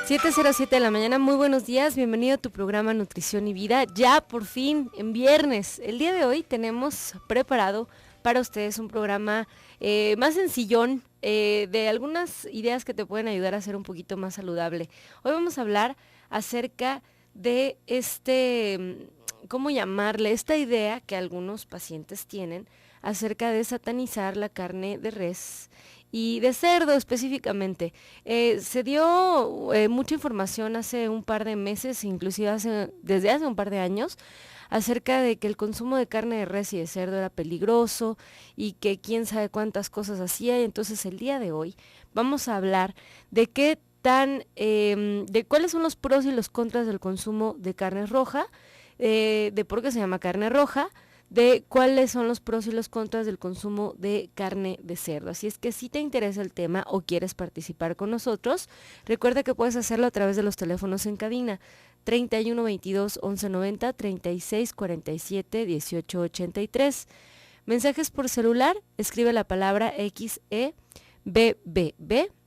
7:07 de la mañana, muy buenos días, bienvenido a tu programa Nutrición y Vida, ya por fin en viernes. El día de hoy tenemos preparado para ustedes un programa más sencillón, de algunas ideas que te pueden ayudar a ser un poquito más saludable. Hoy vamos a hablar acerca de ¿cómo llamarle? Esta idea que algunos pacientes tienen acerca de satanizar la carne de res y de cerdo específicamente. Se dio mucha información hace un par de meses, inclusive desde hace un par de años, acerca de que el consumo de carne de res y de cerdo era peligroso y que quién sabe cuántas cosas hacía. Y entonces el día de hoy vamos a hablar de de cuáles son los pros y los contras del consumo de carne roja, de por qué se llama carne roja, de cuáles son los pros y los contras del consumo de carne de cerdo. Así es que si te interesa el tema o quieres participar con nosotros, recuerda que puedes hacerlo a través de los teléfonos en cabina 31 22 11 90, 36 47 18 83. Mensajes por celular, escribe la palabra XEBBB,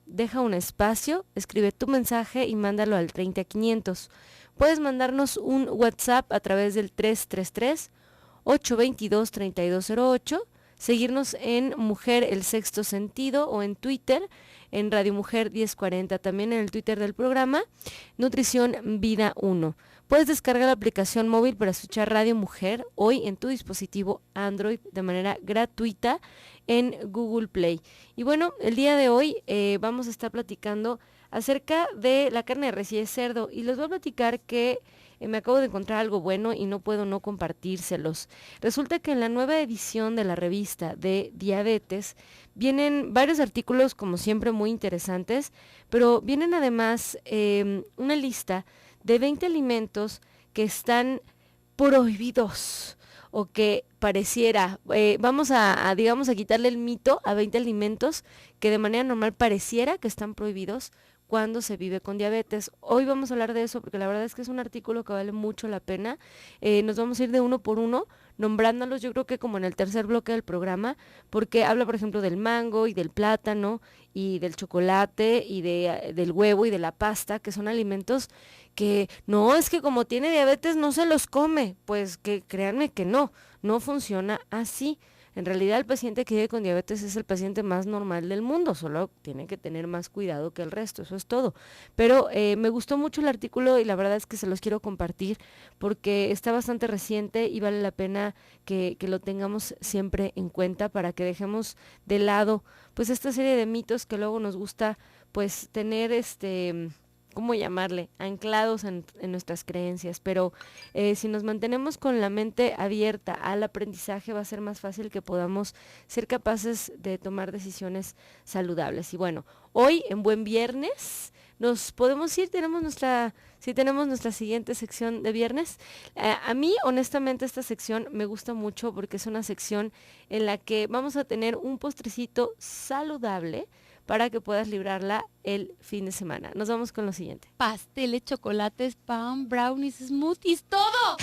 deja un espacio, escribe tu mensaje y mándalo al 30500. Puedes mandarnos un WhatsApp a través del 333 822-3208, seguirnos en Mujer el Sexto Sentido o en Twitter, en Radio Mujer 1040, también en el Twitter del programa, Nutrición Vida 1. Puedes descargar la aplicación móvil para escuchar Radio Mujer hoy en tu dispositivo Android de manera gratuita en Google Play. Y bueno, el día de hoy vamos a estar platicando acerca de la carne de res y de cerdo y les voy a platicar que me acabo de encontrar algo bueno y no puedo no compartírselos. Resulta que en la nueva edición de la revista de Diabetes vienen varios artículos, como siempre, muy interesantes, pero vienen además una lista de 20 alimentos que están prohibidos o que pareciera, vamos digamos, a quitarle el mito a 20 alimentos que de manera normal pareciera que están prohibidos cuando se vive con diabetes. Hoy vamos a hablar de eso porque la verdad es que es un artículo que vale mucho la pena. Nos vamos a ir de uno por uno, nombrándolos, yo creo que como en el tercer bloque del programa, porque habla, por ejemplo, del mango y del plátano y del chocolate y del huevo y de la pasta, que son alimentos que no, es que como tiene diabetes no se los come. Pues que créanme que no funciona así. En realidad el paciente que vive con diabetes es el paciente más normal del mundo, solo tiene que tener más cuidado que el resto, eso es todo. Pero me gustó mucho el artículo y la verdad es que se los quiero compartir porque está bastante reciente y vale la pena que lo tengamos siempre en cuenta para que dejemos de lado pues esta serie de mitos que luego nos gusta pues tener ¿cómo llamarle? Anclados en nuestras creencias, pero si nos mantenemos con la mente abierta al aprendizaje va a ser más fácil que podamos ser capaces de tomar decisiones saludables. Y bueno, hoy en Buen Viernes nos podemos ir, tenemos nuestra siguiente sección de viernes. A mí, honestamente, esta sección me gusta mucho porque es una sección en la que vamos a tener un postrecito saludable para que puedas librarla el fin de semana. Nos vamos con lo siguiente. Pasteles, chocolates, pan, brownies, smoothies, todo.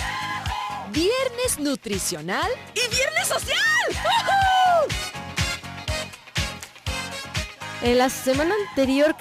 Viernes nutricional y viernes social. ¡Woohoo! La semana anterior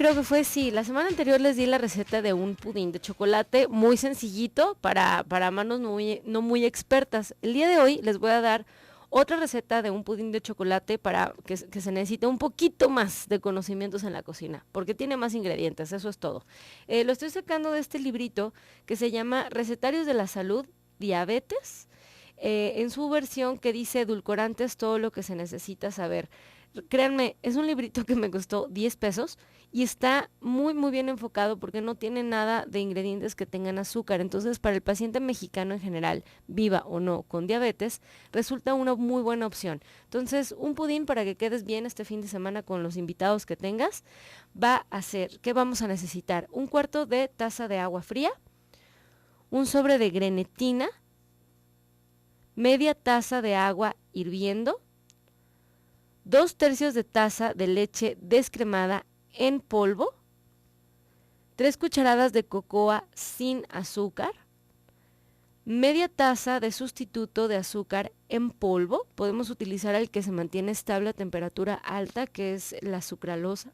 la semana anterior les di la receta de un pudín de chocolate muy sencillito para manos no muy expertas. El día de hoy les voy a dar otra receta de un pudín de chocolate para que se necesite un poquito más de conocimientos en la cocina, porque tiene más ingredientes, eso es todo. Lo estoy sacando de este librito que se llama Recetarios de la Salud, Diabetes, en su versión que dice edulcorantes, todo lo que se necesita saber. Créanme, es un librito que me costó 10 pesos y está muy muy bien enfocado porque no tiene nada de ingredientes que tengan azúcar. Entonces, para el paciente mexicano en general, viva o no con diabetes, resulta una muy buena opción. Entonces, un pudín para que quedes bien este fin de semana con los invitados que tengas, va a ser, ¿qué vamos a necesitar? 1/4 de taza de agua fría, un sobre de grenetina, media taza de agua hirviendo, 2/3 de taza de leche descremada en polvo, 3 cucharadas de cocoa sin azúcar, media taza de sustituto de azúcar en polvo, podemos utilizar el que se mantiene estable a temperatura alta, que es la sucralosa,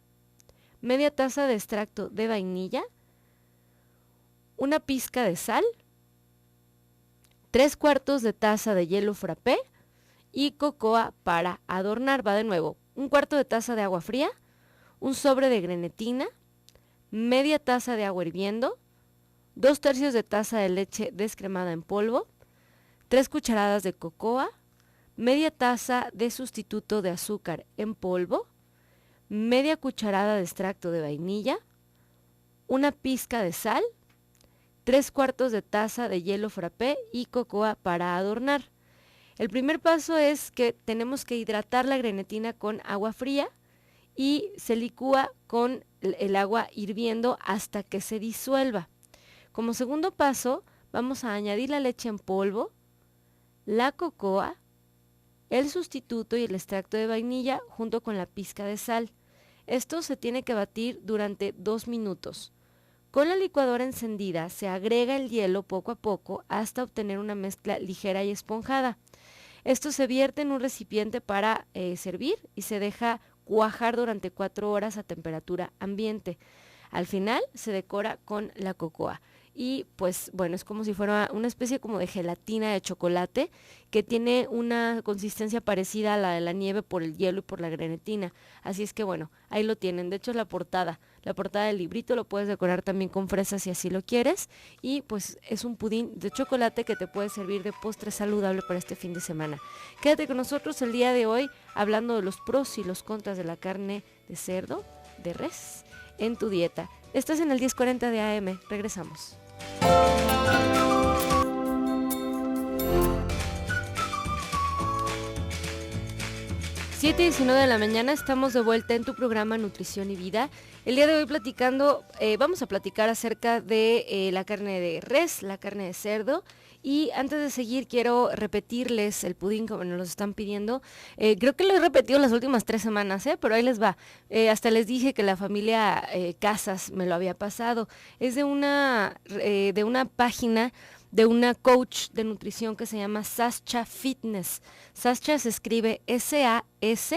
media taza de extracto de vainilla, una pizca de sal, 3/4 de taza de hielo frappé y cocoa para adornar. Va de nuevo, 1/4 de taza de agua fría, un sobre de grenetina, media taza de agua hirviendo, 2/3 de taza de leche descremada en polvo, 3 cucharadas de cocoa, media taza de sustituto de azúcar en polvo, media cucharada de extracto de vainilla, una pizca de sal, 3/4 de taza de hielo frappé y cocoa para adornar. El primer paso es que tenemos que hidratar la grenetina con agua fría y se licúa con el agua hirviendo hasta que se disuelva. Como segundo paso, vamos a añadir la leche en polvo, la cocoa, el sustituto y el extracto de vainilla junto con la pizca de sal. Esto se tiene que batir durante 2 minutos. Con la licuadora encendida se agrega el hielo poco a poco hasta obtener una mezcla ligera y esponjada. Esto se vierte en un recipiente para servir y se deja cuajar durante 4 horas a temperatura ambiente. Al final se decora con la cocoa. Y pues bueno, es como si fuera una especie como de gelatina de chocolate que tiene una consistencia parecida a la de la nieve por el hielo y por la grenetina. Así es que bueno, ahí lo tienen. De hecho es la portada del librito, lo puedes decorar también con fresas si así lo quieres. Y pues es un pudín de chocolate que te puede servir de postre saludable para este fin de semana. Quédate con nosotros el día de hoy hablando de los pros y los contras de la carne de cerdo, de res, en tu dieta. Estás en el 1040 de AM, regresamos. 7:19 de la mañana, estamos de vuelta en tu programa Nutrición y Vida. El día de hoy vamos a platicar acerca de la carne de res, la carne de cerdo. Y antes de seguir, quiero repetirles el pudín como nos lo están pidiendo. Creo que lo he repetido las últimas 3 semanas, pero ahí les va. Hasta les dije que la familia Casas me lo había pasado. Es de una página de una coach de nutrición que se llama Sascha Fitness. Sascha se escribe S-A-S-C-H-A,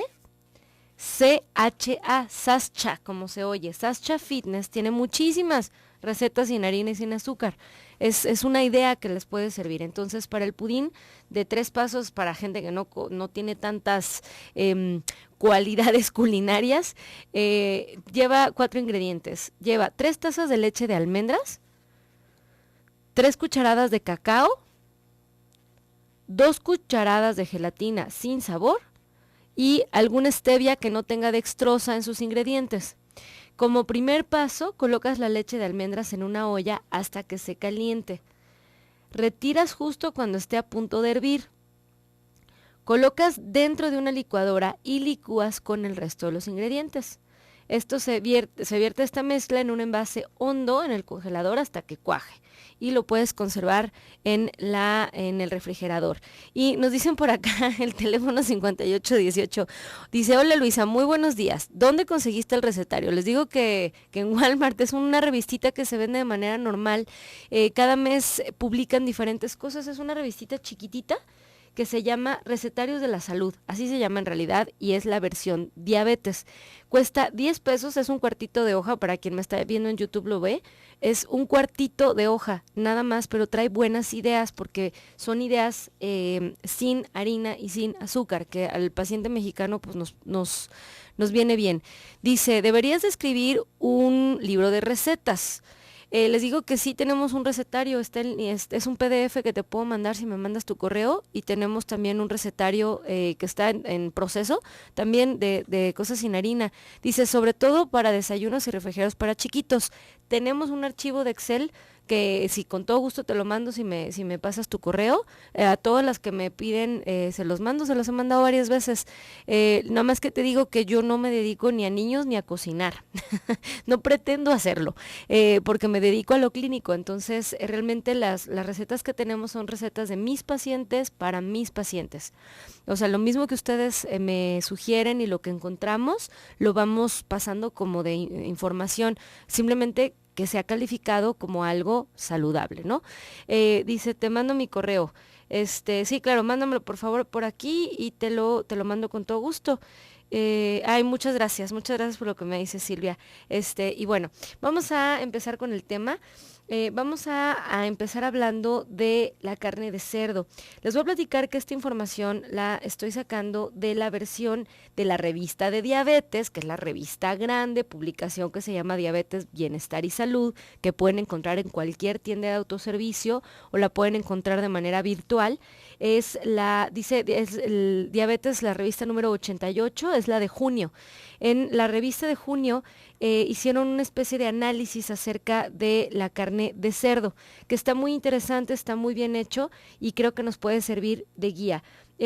Sascha, como se oye. Sascha Fitness tiene muchísimas recetas sin harina y sin azúcar. Es una idea que les puede servir. Entonces, para el pudín de 3 pasos, para gente que no tiene tantas cualidades culinarias, lleva 4 ingredientes. Lleva 3 tazas de leche de almendras, 3 cucharadas de cacao, 2 cucharadas de gelatina sin sabor y alguna stevia que no tenga dextrosa en sus ingredientes. Como primer paso, colocas la leche de almendras en una olla hasta que se caliente. Retiras justo cuando esté a punto de hervir. Colocas dentro de una licuadora y licúas con el resto de los ingredientes. Esto se vierte esta mezcla en un envase hondo en el congelador hasta que cuaje y lo puedes conservar en el refrigerador. Y nos dicen por acá el teléfono 5818, dice: hola Luisa, muy buenos días, ¿dónde conseguiste el recetario? Les digo que en Walmart es una revistita que se vende de manera normal, cada mes publican diferentes cosas, es una revistita chiquitita que se llama Recetarios de la Salud, así se llama en realidad, y es la versión diabetes. Cuesta 10 pesos, es un cuartito de hoja, para quien me está viendo en YouTube lo ve, es un cuartito de hoja, nada más, pero trae buenas ideas, porque son ideas sin harina y sin azúcar, que al paciente mexicano pues nos viene bien. Dice: deberías de escribir un libro de recetas. Les digo que sí tenemos un recetario, es un PDF que te puedo mandar si me mandas tu correo, y tenemos también un recetario que está en proceso, también de cosas sin harina. Dice: sobre todo para desayunos y refrigerios para chiquitos. Tenemos un archivo de Excel que si con todo gusto te lo mando si me pasas tu correo. A todas las que me piden se los he mandado varias veces. Nada más que te digo que yo no me dedico ni a niños ni a cocinar. No pretendo hacerlo, porque me dedico a lo clínico. Entonces realmente las recetas que tenemos son recetas de mis pacientes para mis pacientes. O sea, lo mismo que ustedes me sugieren y lo que encontramos lo vamos pasando como de información, simplemente que sea calificado como algo saludable, ¿no? Dice: te mando mi correo. Sí, claro, mándamelo por favor por aquí y te lo mando con todo gusto. Muchas gracias por lo que me dice Silvia. Y bueno, vamos a empezar con el tema. Vamos a empezar hablando de la carne de cerdo. Les voy a platicar que esta información la estoy sacando de la versión de la revista de diabetes, que es la revista grande, publicación que se llama Diabetes, Bienestar y Salud, que pueden encontrar en cualquier tienda de autoservicio o la pueden encontrar de manera virtual. Es el Diabetes, la revista número 88, es la de junio. En la revista de junio hicieron una especie de análisis acerca de la carne de cerdo, que está muy interesante, está muy bien hecho y creo que nos puede servir de guía,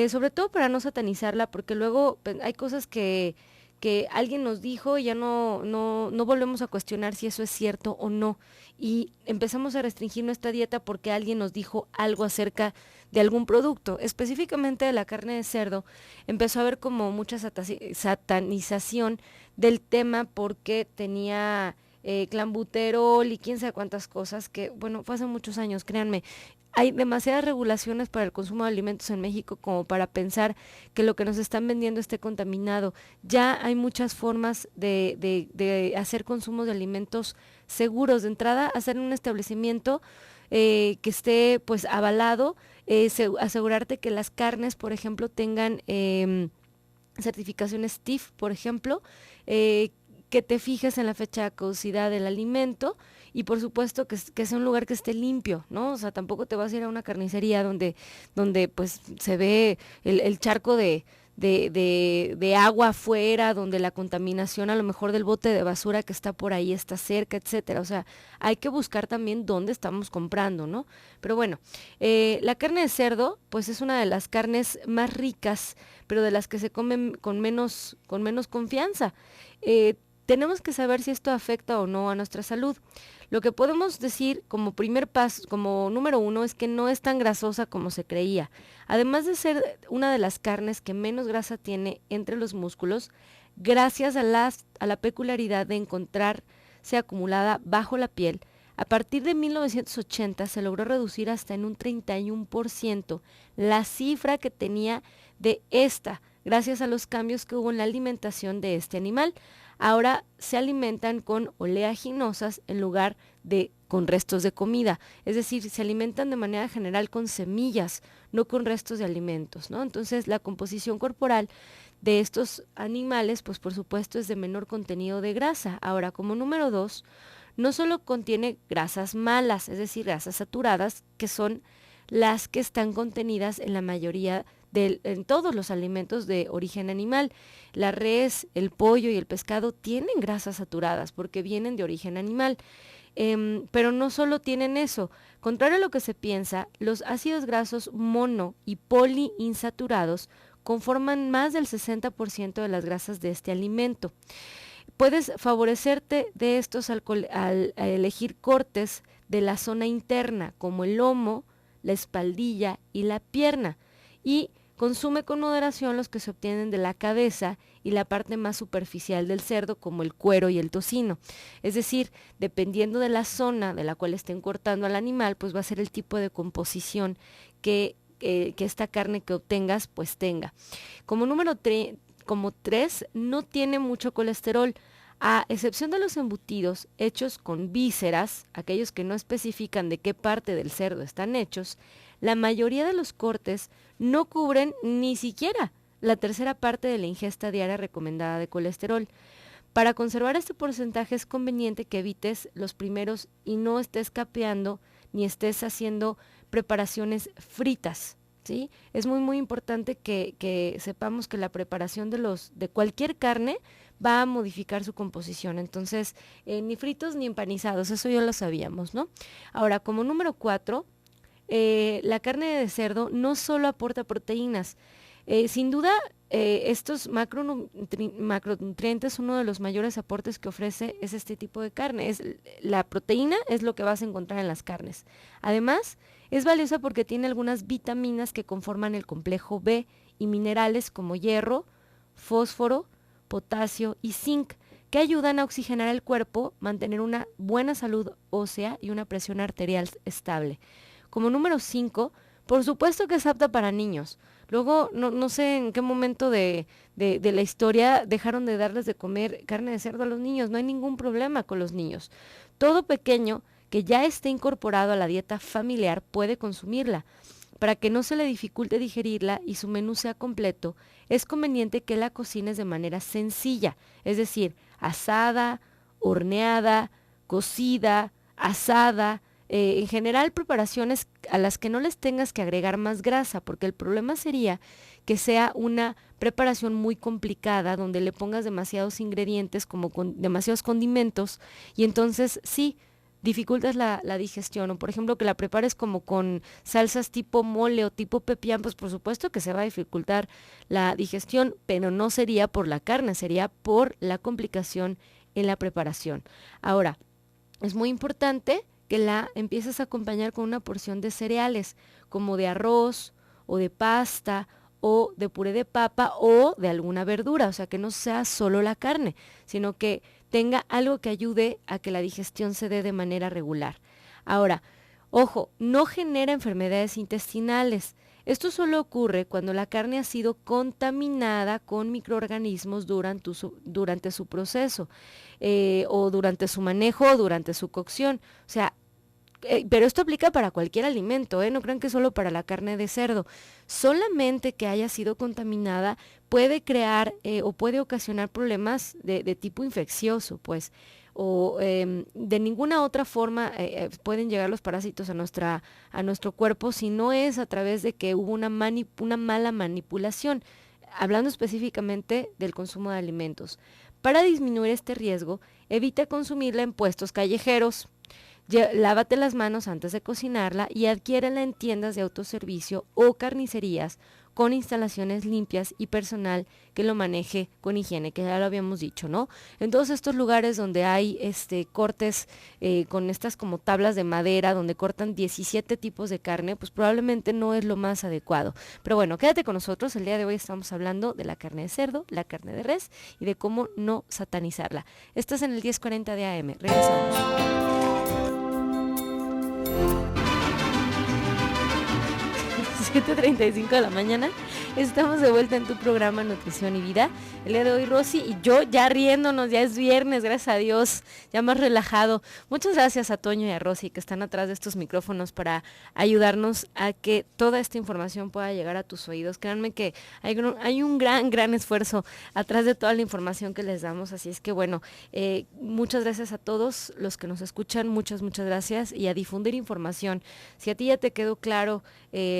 sobre todo para no satanizarla, porque luego hay cosas que alguien nos dijo y ya no volvemos a cuestionar si eso es cierto o no, y empezamos a restringir nuestra dieta porque alguien nos dijo algo acerca de algún producto, específicamente de la carne de cerdo. Empezó a haber como mucha satanización del tema porque tenía clenbuterol y quién sabe cuántas cosas que, bueno, fue hace muchos años, créanme. Hay demasiadas regulaciones para el consumo de alimentos en México como para pensar que lo que nos están vendiendo esté contaminado. Ya hay muchas formas de hacer consumo de alimentos seguros. De entrada, hacer un establecimiento que esté pues avalado, asegurarte que las carnes, por ejemplo, tengan certificaciones TIF, por ejemplo, que te fijes en la fecha de caducidad del alimento y por supuesto que sea un lugar que esté limpio, ¿no? O sea, tampoco te vas a ir a una carnicería donde pues se ve el charco de agua afuera, donde la contaminación a lo mejor del bote de basura que está por ahí está cerca, etcétera. O sea, hay que buscar también dónde estamos comprando, ¿no? Pero bueno, la carne de cerdo, pues es una de las carnes más ricas, pero de las que se comen con menos confianza. Tenemos que saber si esto afecta o no a nuestra salud. Lo que podemos decir como primer paso, como número 1, es que no es tan grasosa como se creía. Además de ser una de las carnes que menos grasa tiene entre los músculos, gracias a la peculiaridad de encontrarse acumulada bajo la piel, a partir de 1980 se logró reducir hasta en un 31% la cifra que tenía de esta, gracias a los cambios que hubo en la alimentación de este animal. Ahora se alimentan con oleaginosas en lugar de con restos de comida, es decir, se alimentan de manera general con semillas, no con restos de alimentos, ¿no? Entonces la composición corporal de estos animales, pues por supuesto es de menor contenido de grasa. Ahora, como número 2, no solo contiene grasas malas, es decir, grasas saturadas, que son las que están contenidas en la mayoría en todos los alimentos de origen animal. La res, el pollo y el pescado tienen grasas saturadas porque vienen de origen animal. Pero no solo tienen eso. Contrario a lo que se piensa, los ácidos grasos mono y poliinsaturados conforman más del 60% de las grasas de este alimento. Puedes favorecerte de estos al elegir cortes de la zona interna, como el lomo, la espaldilla y la pierna, y consume con moderación los que se obtienen de la cabeza y la parte más superficial del cerdo, como el cuero y el tocino. Es decir, dependiendo de la zona de la cual estén cortando al animal, pues va a ser el tipo de composición que esta carne que obtengas, pues tenga. Como número 3, no tiene mucho colesterol, a excepción de los embutidos hechos con vísceras, aquellos que no especifican de qué parte del cerdo están hechos. La mayoría de los cortes no cubren ni siquiera la tercera parte de la ingesta diaria recomendada de colesterol. Para conservar este porcentaje es conveniente que evites los primeros y no estés capeando ni estés haciendo preparaciones fritas, ¿sí? Es muy importante que sepamos que la preparación de cualquier carne va a modificar su composición. Entonces, ni fritos ni empanizados, eso ya lo sabíamos, ¿no? Ahora, como número 4, la carne de cerdo no solo aporta proteínas, sin duda estos macronutrientes, uno de los mayores aportes que ofrece es este tipo de carne. La proteína es lo que vas a encontrar en las carnes. Además, es valiosa porque tiene algunas vitaminas que conforman el complejo B y minerales como hierro, fósforo, potasio y zinc, que ayudan a oxigenar el cuerpo, mantener una buena salud ósea y una presión arterial estable. Como número 5, por supuesto que es apta para niños. Luego, no sé en qué momento de la historia dejaron de darles de comer carne de cerdo a los niños. No hay ningún problema con los niños. Todo pequeño que ya esté incorporado a la dieta familiar puede consumirla. Para que no se le dificulte digerirla y su menú sea completo, es conveniente que la cocines de manera sencilla, es decir, asada, horneada, cocida, asada, en general preparaciones a las que no les tengas que agregar más grasa, porque el problema sería que sea una preparación muy complicada donde le pongas demasiados ingredientes como demasiados condimentos y entonces sí, dificultas la digestión, o por ejemplo que la prepares como con salsas tipo mole o tipo pepián, pues por supuesto que se va a dificultar la digestión, pero no sería por la carne, sería por la complicación en la preparación. Ahora, es muy importante que la empieces a acompañar con una porción de cereales, como de arroz o de pasta o de puré de papa o de alguna verdura, o sea, que no sea solo la carne, sino que tenga algo que ayude a que la digestión se dé de manera regular. Ahora, ojo, no genera enfermedades intestinales. Esto solo ocurre cuando la carne ha sido contaminada con microorganismos durante su proceso o durante su manejo o durante su cocción. O sea, pero esto aplica para cualquier alimento, no crean que solo para la carne de cerdo. Solamente que haya sido contaminada puede crear o puede ocasionar problemas de tipo infeccioso, pues, o de ninguna otra forma pueden llegar los parásitos a nuestro cuerpo si no es a través de que hubo una mala manipulación, hablando específicamente del consumo de alimentos. Para disminuir este riesgo, evita consumirla en puestos callejeros. Lávate las manos antes de cocinarla y adquiérela en tiendas de autoservicio o carnicerías con instalaciones limpias y personal que lo maneje con higiene, que ya lo habíamos dicho, ¿no? En todos estos lugares donde hay cortes con estas como tablas de madera, donde cortan 17 tipos de carne, pues probablemente no es lo más adecuado. Pero bueno, quédate con nosotros, el día de hoy estamos hablando de la carne de cerdo, la carne de res y de cómo no satanizarla. Estás en el 1040 de AM, regresamos. 7:35 de la mañana. Estamos de vuelta en tu programa Nutrición y Vida. El día de hoy Rosy y yo ya riéndonos, ya es viernes, gracias a Dios, ya más relajado. Muchas gracias a Toño y a Rosy que están atrás de estos micrófonos para ayudarnos a que toda esta información pueda llegar a tus oídos. Créanme que hay un gran esfuerzo atrás de toda la información que les damos, así es que bueno, muchas gracias a todos los que nos escuchan, muchas gracias y a difundir información. Si a ti ya te quedó claro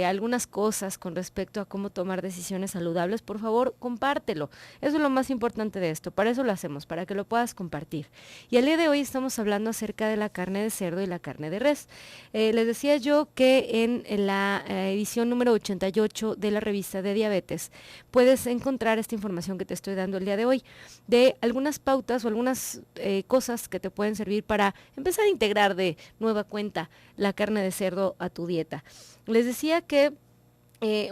algunas cosas con respecto a cómo tomar decisiones saludables, por favor, compártelo. Eso es lo más importante de esto, para eso lo hacemos, para que lo puedas compartir. Y el día de hoy estamos hablando acerca de la carne de cerdo y la carne de res. Les decía yo que en la edición número 88 de la revista de diabetes puedes encontrar esta información que te estoy dando el día de hoy, de algunas pautas o algunas cosas que te pueden servir para empezar a integrar de nueva cuenta la carne de cerdo a tu dieta. Les decía que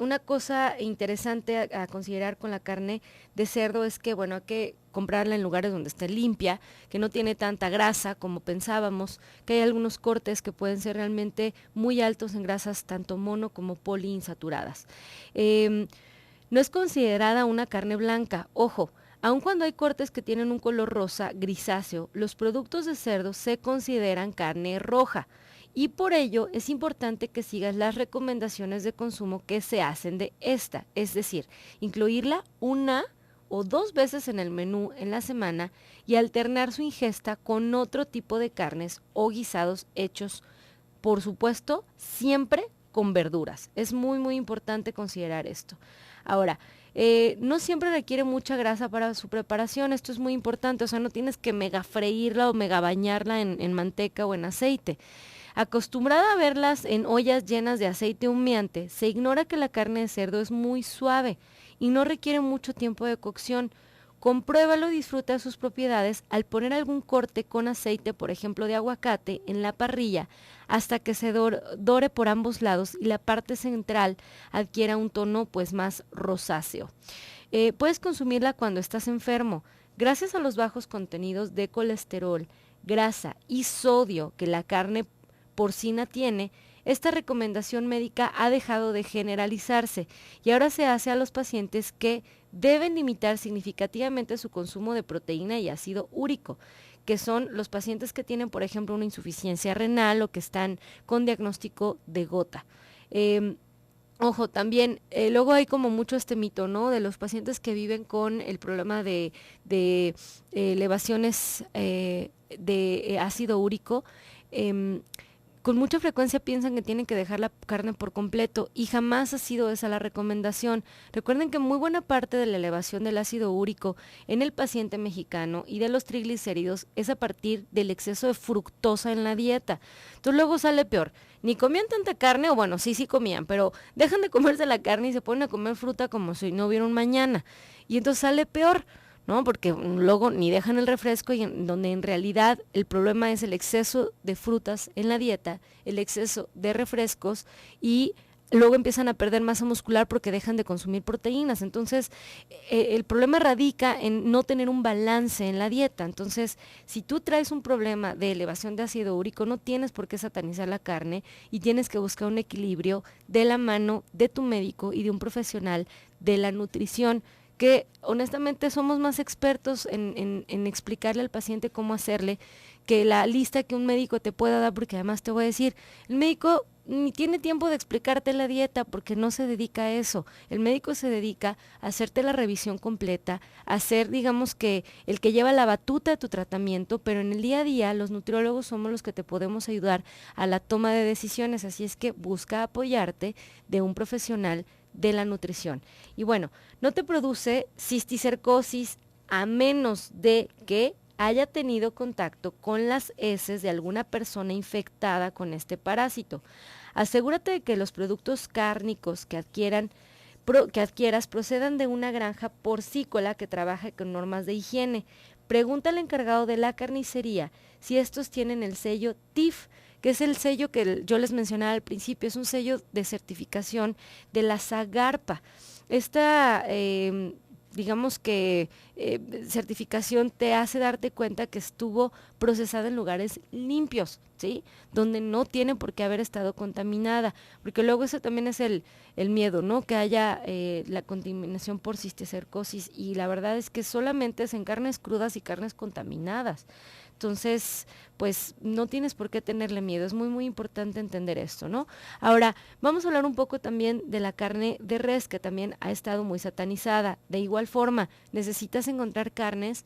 una cosa interesante a considerar con la carne de cerdo es que, bueno, hay que comprarla en lugares donde esté limpia, que no tiene tanta grasa como pensábamos, que hay algunos cortes que pueden ser realmente muy altos en grasas tanto mono como poliinsaturadas. No es considerada una carne blanca, ojo. Aun cuando hay cortes que tienen un color rosa grisáceo, los productos de cerdo se consideran carne roja. Y por ello es importante que sigas las recomendaciones de consumo que se hacen de esta, es decir, incluirla 1 o 2 veces en el menú en la semana y alternar su ingesta con otro tipo de carnes o guisados hechos, por supuesto, siempre con verduras. Es muy importante considerar esto. Ahora, no siempre requiere mucha grasa para su preparación, esto es muy importante, o sea, no tienes que mega freírla o mega bañarla en manteca o en aceite. Acostumbrada a verlas en ollas llenas de aceite humeante, se ignora que la carne de cerdo es muy suave y no requiere mucho tiempo de cocción. Compruébalo y disfruta de sus propiedades al poner algún corte con aceite, por ejemplo de aguacate, en la parrilla hasta que se dore por ambos lados y la parte central adquiera un tono pues más rosáceo. Puedes consumirla cuando estás enfermo. Gracias a los bajos contenidos de colesterol, grasa y sodio que la carne porcina tiene, esta recomendación médica ha dejado de generalizarse y ahora se hace a los pacientes que deben limitar significativamente su consumo de proteína y ácido úrico, que son los pacientes que tienen, por ejemplo, una insuficiencia renal o que están con diagnóstico de gota. Ojo, también, luego hay como mucho este mito, ¿no? De los pacientes que viven con el problema de elevaciones de ácido úrico, con mucha frecuencia piensan que tienen que dejar la carne por completo y jamás ha sido esa la recomendación. Recuerden que muy buena parte de la elevación del ácido úrico en el paciente mexicano y de los triglicéridos es a partir del exceso de fructosa en la dieta. Entonces luego sale peor. Ni comían tanta carne, o bueno, sí comían, pero dejan de comerse la carne y se ponen a comer fruta como si no hubiera un mañana. Y entonces sale peor, ¿no? Porque luego ni dejan el refresco y donde en realidad el problema es el exceso de frutas en la dieta, el exceso de refrescos y luego empiezan a perder masa muscular porque dejan de consumir proteínas. Entonces, el problema radica en no tener un balance en la dieta. Entonces, si tú traes un problema de elevación de ácido úrico, no tienes por qué satanizar la carne y tienes que buscar un equilibrio de la mano de tu médico y de un profesional de la nutrición, que honestamente somos más expertos en explicarle al paciente cómo hacerle que la lista que un médico te pueda dar, porque además te voy a decir, el médico ni tiene tiempo de explicarte la dieta porque no se dedica a eso. El médico se dedica a hacerte la revisión completa, a ser, digamos, que el que lleva la batuta de tu tratamiento, pero en el día a día los nutriólogos somos los que te podemos ayudar a la toma de decisiones, así es que busca apoyarte de un profesional de la nutrición. Y bueno, no te produce cisticercosis a menos de que haya tenido contacto con las heces de alguna persona infectada con este parásito. Asegúrate de que los productos cárnicos que adquieras procedan de una granja porcícola que trabaje con normas de higiene. Pregunta al encargado de la carnicería si estos tienen el sello TIF, que es el sello que yo les mencionaba al principio, es un sello de certificación de la SAGARPA. Esta digamos que certificación te hace darte cuenta que estuvo procesada en lugares limpios, ¿sí? Donde no tiene por qué haber estado contaminada, porque luego eso también es el miedo, ¿no? Que haya la contaminación por cisticercosis, y la verdad es que solamente es en carnes crudas y carnes contaminadas. Entonces, pues no tienes por qué tenerle miedo, es muy muy importante entender esto, ¿no? Ahora, vamos a hablar un poco también de la carne de res, que también ha estado muy satanizada. De igual forma, necesitas encontrar carnes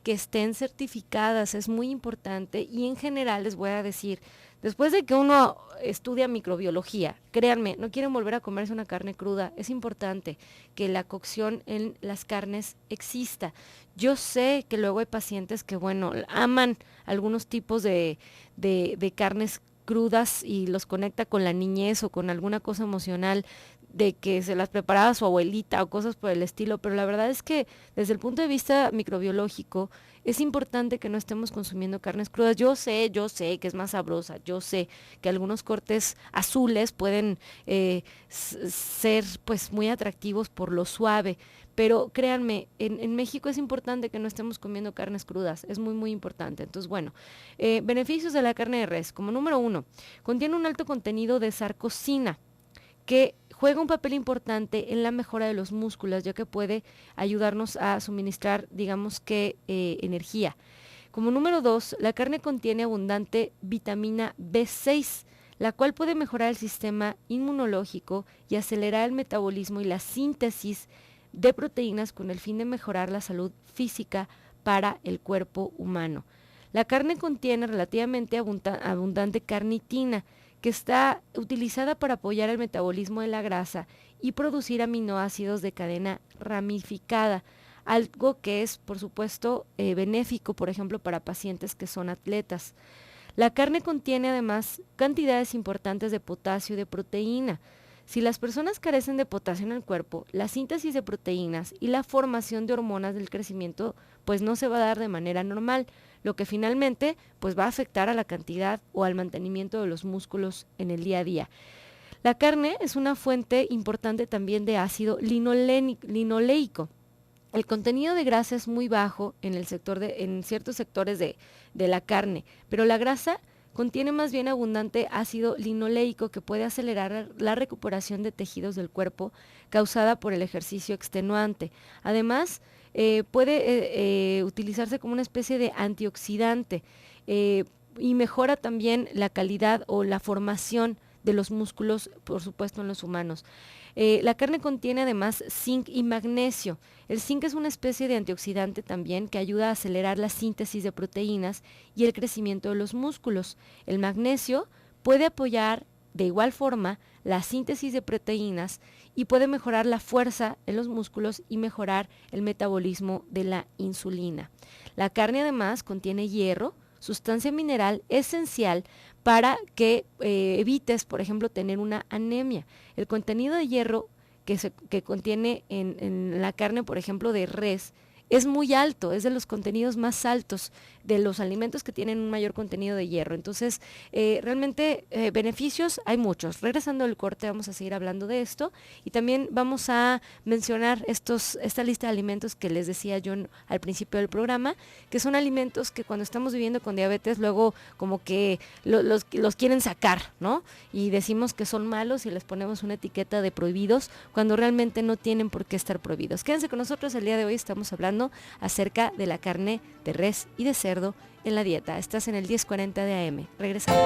que estén certificadas, es muy importante, y en general les voy a decir, después de que uno estudia microbiología, créanme, no quieren volver a comerse una carne cruda, es importante que la cocción en las carnes exista. Yo sé que luego hay pacientes que, bueno, aman algunos tipos de carnes crudas y los conecta con la niñez o con alguna cosa emocional de que se las preparaba su abuelita o cosas por el estilo, pero la verdad es que desde el punto de vista microbiológico es importante que no estemos consumiendo carnes crudas. Yo sé que es más sabrosa, yo sé que algunos cortes azules pueden ser pues muy atractivos por lo suave, pero créanme, en México es importante que no estemos comiendo carnes crudas, es muy muy importante. Entonces, bueno, beneficios de la carne de res. Como número 1, contiene un alto contenido de sarcosina, que juega un papel importante en la mejora de los músculos, ya que puede ayudarnos a suministrar, digamos que, energía. Como número 2, la carne contiene abundante vitamina B6, la cual puede mejorar el sistema inmunológico y acelerar el metabolismo y la síntesis de proteínas con el fin de mejorar la salud física para el cuerpo humano. La carne contiene relativamente abundante carnitina, que está utilizada para apoyar el metabolismo de la grasa y producir aminoácidos de cadena ramificada, algo que es, por supuesto, benéfico, por ejemplo, para pacientes que son atletas. La carne contiene además cantidades importantes de potasio y de proteína. Si las personas carecen de potasio en el cuerpo, la síntesis de proteínas y la formación de hormonas del crecimiento pues no se va a dar de manera normal, lo que finalmente pues va a afectar a la cantidad o al mantenimiento de los músculos en el día a día. La carne es una fuente importante también de ácido linoleico. El contenido de grasa es muy bajo en ciertos sectores de la carne, pero la grasa contiene más bien abundante ácido linoleico que puede acelerar la recuperación de tejidos del cuerpo causada por el ejercicio extenuante. Además, puede utilizarse como una especie de antioxidante y mejora también la calidad o la formación de los músculos, por supuesto, en los humanos. La carne contiene además zinc y magnesio. El zinc es una especie de antioxidante también que ayuda a acelerar la síntesis de proteínas y el crecimiento de los músculos. El magnesio puede apoyar de igual forma la síntesis de proteínas y puede mejorar la fuerza en los músculos y mejorar el metabolismo de la insulina. La carne además contiene hierro, sustancia mineral esencial para que evites, por ejemplo, tener una anemia. El contenido de hierro que contiene en la carne, por ejemplo, de res, es muy alto, es de los contenidos más altos de los alimentos que tienen un mayor contenido de hierro. Entonces, realmente beneficios hay muchos. Regresando al corte vamos a seguir hablando de esto y también vamos a mencionar esta lista de alimentos que les decía yo al principio del programa, que son alimentos que cuando estamos viviendo con diabetes luego como que los quieren sacar, ¿no? Y decimos que son malos y les ponemos una etiqueta de prohibidos cuando realmente no tienen por qué estar prohibidos. Quédense con nosotros, el día de hoy estamos hablando acerca de la carne de res y de cerdo en la dieta. Estás en el 1040 de AM. Regresamos.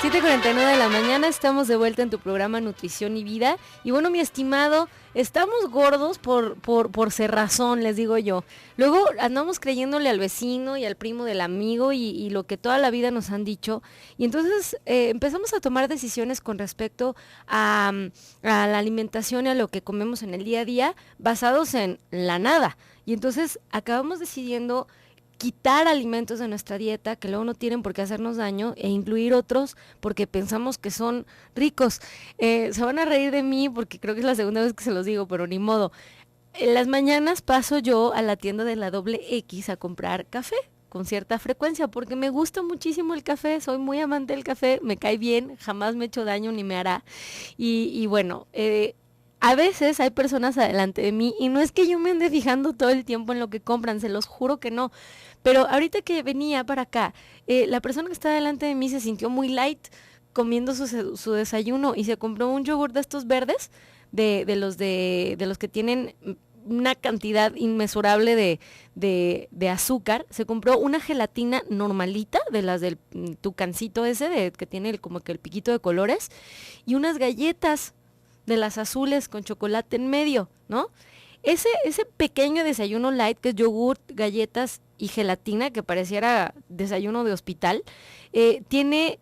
7:49 de la mañana, estamos de vuelta en tu programa Nutrición y Vida. Y bueno, mi estimado, estamos gordos por cerrazón, les digo yo. Luego andamos creyéndole al vecino y al primo del amigo y lo que toda la vida nos han dicho. Y entonces empezamos a tomar decisiones con respecto a la alimentación y a lo que comemos en el día a día basados en la nada. Y entonces acabamos decidiendo quitar alimentos de nuestra dieta que luego no tienen por qué hacernos daño e incluir otros porque pensamos que son ricos. Se van a reír de mí porque creo que es la segunda vez que se los digo, pero ni modo. En las mañanas paso yo a la tienda de la Doble X a comprar café con cierta frecuencia porque me gusta muchísimo el café, soy muy amante del café, me cae bien, jamás me he hecho daño ni me hará. Y bueno, a veces hay personas adelante de mí y no es que yo me ande fijando todo el tiempo en lo que compran, se los juro que no. Pero ahorita que venía para acá, la persona que está delante de mí se sintió muy light comiendo su desayuno y se compró un yogur de estos verdes, de los que tienen una cantidad inmesurable de azúcar. Se compró una gelatina normalita, de las del tucancito ese, que tiene como que el piquito de colores, y unas galletas de las azules con chocolate en medio, ¿no? Ese pequeño desayuno light, que es yogur, galletas y gelatina, que pareciera desayuno de hospital, tiene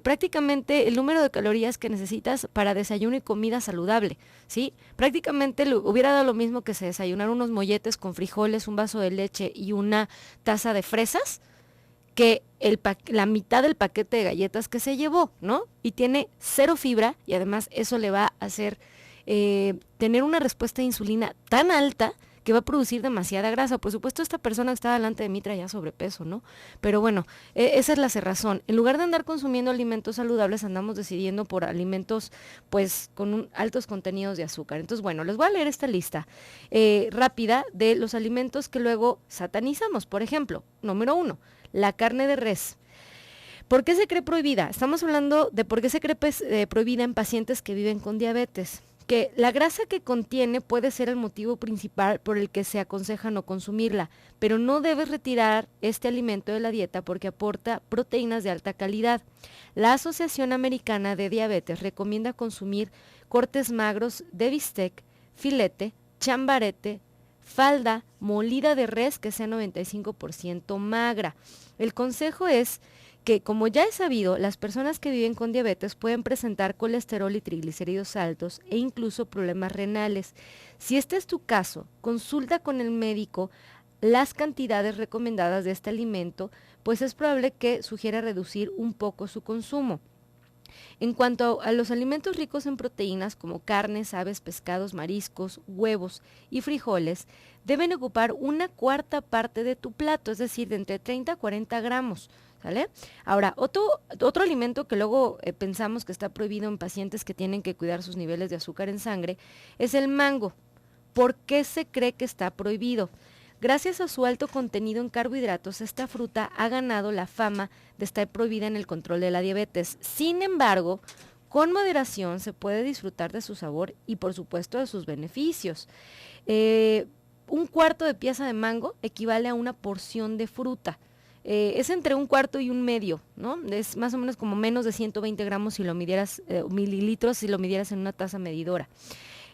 prácticamente el número de calorías que necesitas para desayuno y comida saludable, ¿sí? Prácticamente hubiera dado lo mismo que se desayunara unos molletes con frijoles, un vaso de leche y una taza de fresas, que la mitad del paquete de galletas que se llevó, ¿no? Y tiene cero fibra y además eso le va a hacer tener una respuesta de insulina tan alta que va a producir demasiada grasa. Por supuesto, esta persona que estaba delante de mí traía sobrepeso, ¿no? Pero bueno, esa es la cerrazón. En lugar de andar consumiendo alimentos saludables, andamos decidiendo por alimentos, pues, con altos contenidos de azúcar. Entonces, bueno, les voy a leer esta lista rápida de los alimentos que luego satanizamos. Por ejemplo, número 1, la carne de res. ¿Por qué se cree prohibida? Estamos hablando de por qué se cree prohibida en pacientes que viven con diabetes. Que la grasa que contiene puede ser el motivo principal por el que se aconseja no consumirla, pero no debes retirar este alimento de la dieta porque aporta proteínas de alta calidad. La Asociación Americana de Diabetes recomienda consumir cortes magros de bistec, filete, chambarete, falda, molida de res que sea 95% magra. El consejo es que, como ya es sabido, las personas que viven con diabetes pueden presentar colesterol y triglicéridos altos e incluso problemas renales. Si este es tu caso, consulta con el médico las cantidades recomendadas de este alimento, pues es probable que sugiera reducir un poco su consumo. En cuanto a los alimentos ricos en proteínas como carnes, aves, pescados, mariscos, huevos y frijoles, deben ocupar 1/4 parte de tu plato, es decir, de entre 30 a 40 gramos. ¿Sale? Ahora, otro alimento que luego pensamos que está prohibido en pacientes que tienen que cuidar sus niveles de azúcar en sangre es el mango. ¿Por qué se cree que está prohibido? Gracias a su alto contenido en carbohidratos, esta fruta ha ganado la fama de estar prohibida en el control de la diabetes. Sin embargo, con moderación se puede disfrutar de su sabor y por supuesto de sus beneficios. Un cuarto de pieza de mango equivale a una porción de fruta. Es entre un cuarto y un medio, ¿no? Es más o menos como menos de 120 gramos si lo midieras, mililitros si lo midieras en una taza medidora.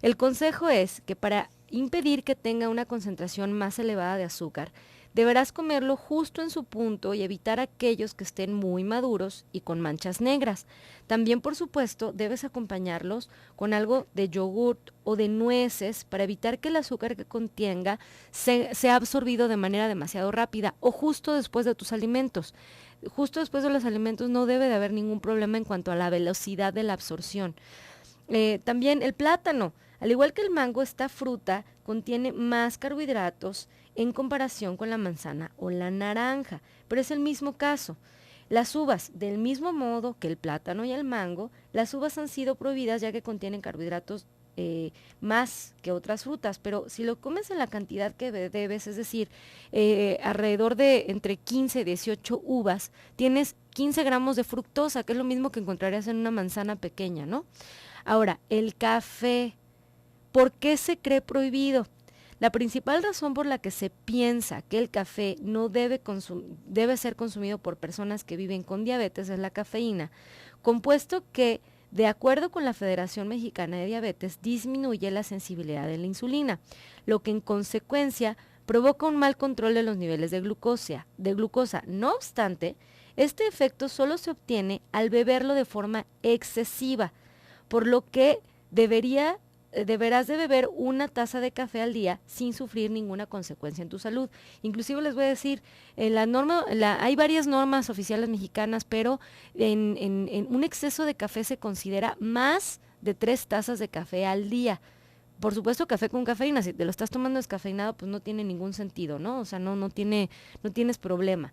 El consejo es que para impedir que tenga una concentración más elevada de azúcar, deberás comerlo justo en su punto y evitar aquellos que estén muy maduros y con manchas negras. También, por supuesto, debes acompañarlos con algo de yogurt o de nueces para evitar que el azúcar que contenga sea absorbido de manera demasiado rápida o justo después de tus alimentos. Justo después de los alimentos no debe de haber ningún problema en cuanto a la velocidad de la absorción. También el plátano, al igual que el mango, esta fruta contiene más carbohidratos en comparación con la manzana o la naranja, pero es el mismo caso. Las uvas, del mismo modo que el plátano y el mango, las uvas han sido prohibidas ya que contienen carbohidratos más que otras frutas, pero si lo comes en la cantidad que debes, es decir, alrededor de entre 15 y 18 uvas, tienes 15 gramos de fructosa, que es lo mismo que encontrarías en una manzana pequeña, ¿no? Ahora, el café, ¿por qué se cree prohibido? La principal razón por la que se piensa que el café no debe ser consumido por personas que viven con diabetes es la cafeína, compuesto que, de acuerdo con la Federación Mexicana de Diabetes, disminuye la sensibilidad de la insulina, lo que en consecuencia provoca un mal control de los niveles de glucosa. No obstante, este efecto solo se obtiene al beberlo de forma excesiva, por lo que deberás de beber una taza de café al día sin sufrir ninguna consecuencia en tu salud. Inclusive les voy a decir, hay varias normas oficiales mexicanas, pero en un exceso de café se considera más de 3 tazas de café al día. Por supuesto, café con cafeína, si te lo estás tomando descafeinado, pues no tiene ningún sentido, ¿no? O sea, no tienes problema.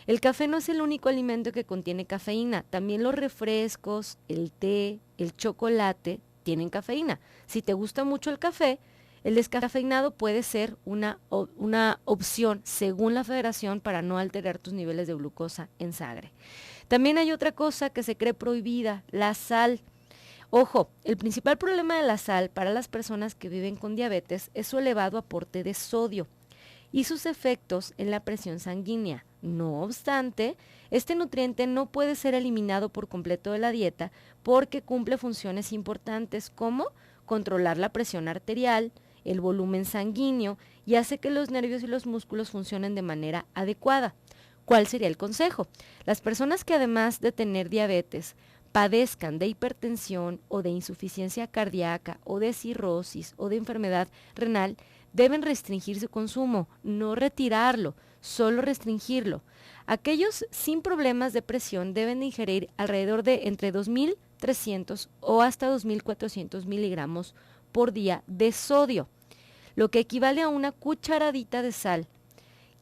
El café no es el único alimento que contiene cafeína, también los refrescos, el té, el chocolate tienen cafeína. Si te gusta mucho el café, el descafeinado puede ser una opción según la Federación para no alterar tus niveles de glucosa en sangre. También hay otra cosa que se cree prohibida, la sal. Ojo, el principal problema de la sal para las personas que viven con diabetes es su elevado aporte de sodio y sus efectos en la presión sanguínea. No obstante, este nutriente no puede ser eliminado por completo de la dieta porque cumple funciones importantes como controlar la presión arterial, el volumen sanguíneo y hace que los nervios y los músculos funcionen de manera adecuada. ¿Cuál sería el consejo? Las personas que además de tener diabetes padezcan de hipertensión o de insuficiencia cardíaca o de cirrosis o de enfermedad renal deben restringir su consumo, no retirarlo, solo restringirlo. Aquellos sin problemas de presión deben de ingerir alrededor de entre 2.300 o hasta 2.400 miligramos por día de sodio, lo que equivale a una cucharadita de sal.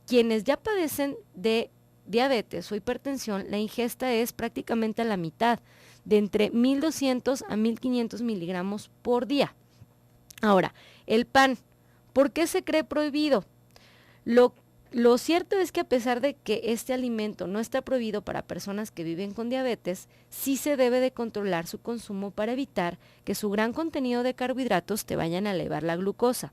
Quienes ya padecen de diabetes o hipertensión, la ingesta es prácticamente a la mitad, de entre 1.200 a 1.500 miligramos por día. Ahora, el pan, ¿por qué se cree prohibido? Lo cierto es que a pesar de que este alimento no está prohibido para personas que viven con diabetes, sí se debe de controlar su consumo para evitar que su gran contenido de carbohidratos te vayan a elevar la glucosa.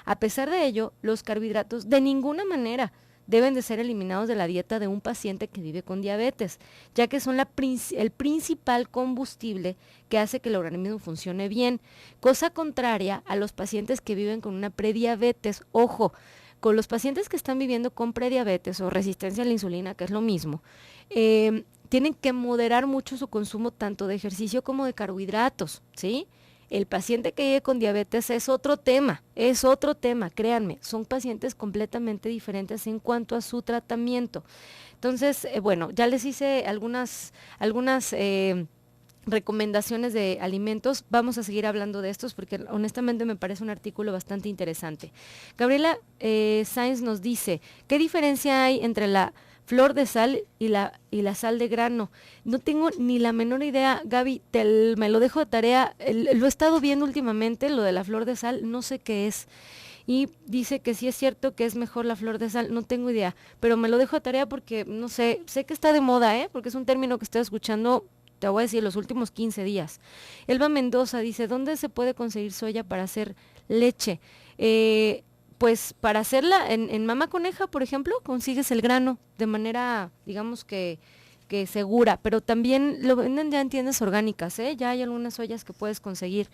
A pesar de ello, los carbohidratos de ninguna manera deben de ser eliminados de la dieta de un paciente que vive con diabetes, ya que son el principal combustible que hace que el organismo funcione bien, cosa contraria a los pacientes que viven con una prediabetes. Ojo, con los pacientes que están viviendo con prediabetes o resistencia a la insulina, que es lo mismo, tienen que moderar mucho su consumo tanto de ejercicio como de carbohidratos, ¿sí? El paciente que vive con diabetes es otro tema, créanme, son pacientes completamente diferentes en cuanto a su tratamiento. Entonces, bueno, ya les hice algunas recomendaciones de alimentos, vamos a seguir hablando de estos porque honestamente me parece un artículo bastante interesante. Gabriela Sainz nos dice, ¿qué diferencia hay entre la flor de sal y la sal de grano? No tengo ni la menor idea, Gaby, me lo dejo de tarea, lo he estado viendo últimamente, lo de la flor de sal, no sé qué es. Y dice que sí es cierto que es mejor la flor de sal, no tengo idea, pero me lo dejo a tarea porque, no sé que está de moda, porque es un término que estoy escuchando, te voy a decir, los últimos 15 días. Elba Mendoza dice, ¿dónde se puede conseguir soya para hacer leche? Pues para hacerla en Mama Coneja, por ejemplo, consigues el grano de manera, digamos que segura, pero también lo venden ya en tiendas orgánicas, ya hay algunas soyas que puedes conseguir.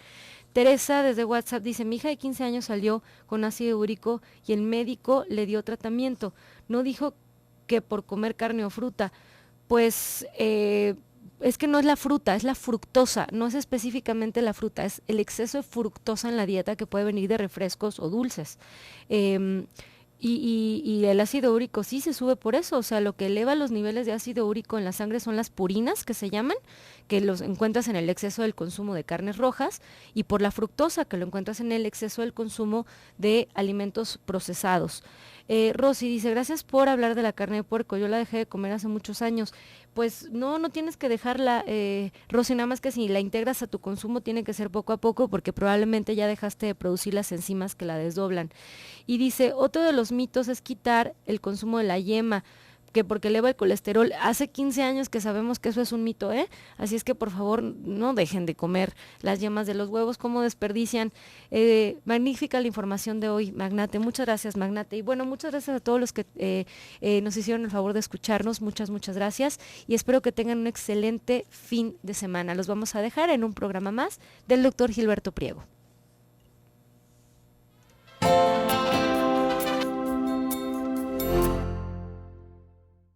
Teresa desde WhatsApp dice, mi hija de 15 años salió con ácido úrico y el médico le dio tratamiento, no dijo que por comer carne o fruta, pues es que no es la fruta, es la fructosa, no es específicamente la fruta, es el exceso de fructosa en la dieta que puede venir de refrescos o dulces. Y el ácido úrico sí se sube por eso, o sea, lo que eleva los niveles de ácido úrico en la sangre son las purinas, que se llaman, que los encuentras en el exceso del consumo de carnes rojas, y por la fructosa, que lo encuentras en el exceso del consumo de alimentos procesados. Rosy dice, gracias por hablar de la carne de puerco, yo la dejé de comer hace muchos años. Pues no tienes que dejarla, Rosy, nada más que si la integras a tu consumo tiene que ser poco a poco porque probablemente ya dejaste de producir las enzimas que la desdoblan. Y dice, otro de los mitos es quitar el consumo de la yema, que porque eleva el colesterol. Hace 15 años que sabemos que eso es un mito, Así es que por favor no dejen de comer las yemas de los huevos, como desperdician. Magnífica la información de hoy, Magnate. Muchas gracias, Magnate. Y bueno, muchas gracias a todos los que nos hicieron el favor de escucharnos. Muchas gracias. Y espero que tengan un excelente fin de semana. Los vamos a dejar en un programa más del doctor Gilberto Priego.